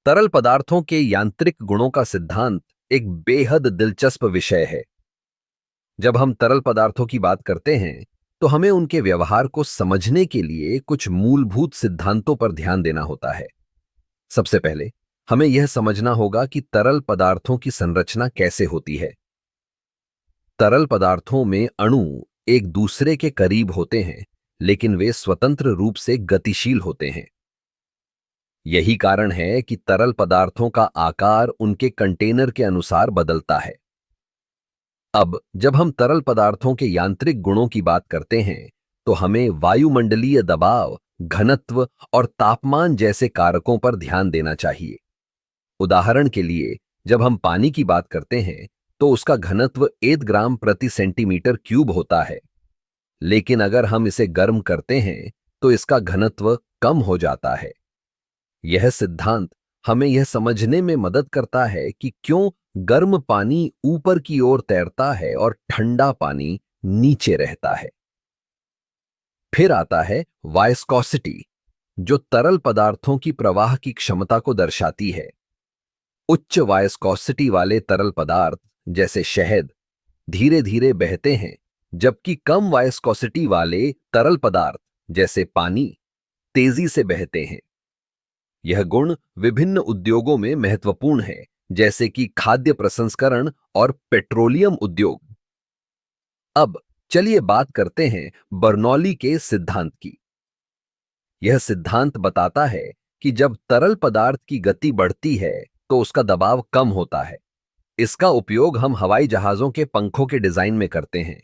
तरल पदार्थों के यांत्रिक गुणों का सिद्धांत एक बेहद दिलचस्प विषय है। जब हम तरल पदार्थों की बात करते हैं, तो हमें उनके व्यवहार को समझने के लिए कुछ मूलभूत सिद्धांतों पर ध्यान देना होता है। सबसे पहले हमें यह समझना होगा कि तरल पदार्थों की संरचना कैसे होती है। तरल पदार्थों में अणु एक दूसरे के करीब होते हैं, लेकिन वे स्वतंत्र रूप से गतिशील होते हैं। यही कारण है कि तरल पदार्थों का आकार उनके कंटेनर के अनुसार बदलता है। अब जब हम तरल पदार्थों के यांत्रिक गुणों की बात करते हैं, तो हमें वायुमंडलीय दबाव, घनत्व और तापमान जैसे कारकों पर ध्यान देना चाहिए। उदाहरण के लिए, जब हम पानी की बात करते हैं, तो उसका घनत्व 1 ग्राम प्रति सेंटीमीटर क्यूब होता है। लेकिन अगर हम इसे गर्म करते हैं, तो इसका घनत्व कम हो जाता है। यह सिद्धांत हमें यह समझने में मदद करता है कि क्यों गर्म पानी ऊपर की ओर तैरता है और ठंडा पानी नीचे रहता है। फिर आता है वास्कोसिटी, जो तरल पदार्थों की प्रवाह की क्षमता को दर्शाती है। उच्च वास्कोसिटी वाले तरल पदार्थ जैसे शहद धीरे धीरे बहते हैं, जबकि कम वास्कोसिटी वाले तरल पदार्थ जैसे पानी तेजी से बहते हैं। यह गुण विभिन्न उद्योगों में महत्वपूर्ण है, जैसे कि खाद्य प्रसंस्करण और पेट्रोलियम उद्योग। अब चलिए बात करते हैं बर्नौली के सिद्धांत की। यह सिद्धांत बताता है कि जब तरल पदार्थ की गति बढ़ती है, तो उसका दबाव कम होता है। इसका उपयोग हम हवाई जहाजों के पंखों के डिजाइन में करते हैं।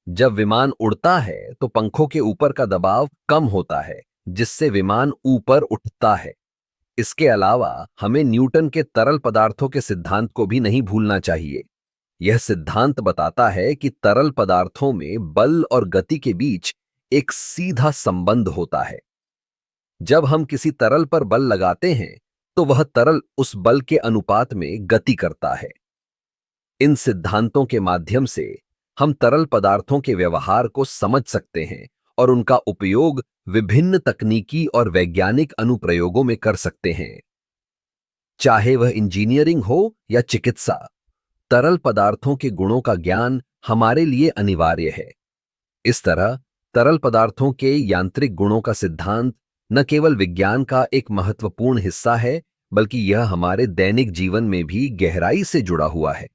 जब विमान उड़ता है, तो पंखों के ऊपर का दबाव कम होता है, जिससे विमान ऊपर उठता है। इसके अलावा हमें न्यूटन के तरल पदार्थों के सिद्धांत को भी नहीं भूलना चाहिए। यह सिद्धांत बताता है कि तरल पदार्थों में बल और गति के बीच एक सीधा संबंध होता है। जब हम किसी तरल पर बल लगाते हैं, तो वह तरल उस बल के अनुपात में गति करता है। इन सिद्धांतों के माध्यम से हम तरल पदार्थों के व्यवहार को समझ सकते हैं और उनका उपयोग विभिन्न तकनीकी और वैज्ञानिक अनुप्रयोगों में कर सकते हैं। चाहे वह इंजीनियरिंग हो या चिकित्सा, तरल पदार्थों के गुणों का ज्ञान हमारे लिए अनिवार्य है। इस तरह तरल पदार्थों के यांत्रिक गुणों का सिद्धांत न केवल विज्ञान का एक महत्वपूर्ण हिस्सा है, बल्कि यह हमारे दैनिक जीवन में भी गहराई से जुड़ा हुआ है।